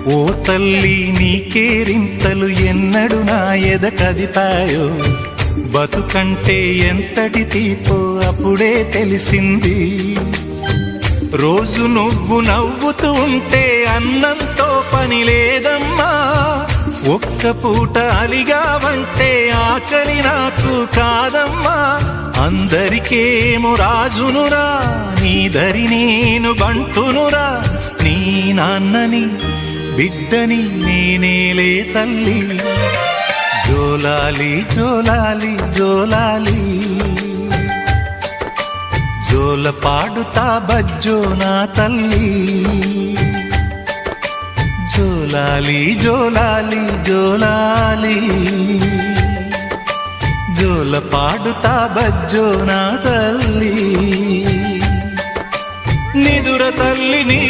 ఓ తల్లి నీకేరింతలు ఎన్నడు నా ఎద కదిపాయో, బతుకంటే ఎంతటి తీపో అప్పుడే తెలిసింది. రోజు నువ్వు నవ్వుతూ ఉంటే అన్నంతో పని లేదమ్మా, ఒక్క పూట అలిగావంటే ఆకలి నాకు కాదమ్మా. అందరికేమో రాజునురా, నీ దరి నేను బంటునురా, నీ నాన్నని బిడ్డని నేనేలే తల్లి. జోలాలి జోలాలి జోలాలి, జోల పాడుతా బజ్జో నా తల్లి. జోలాలి జోలాలి జోలాలి, జోల పాడుతా బజ్జో నా తల్లి. నిదుర తల్లి నీ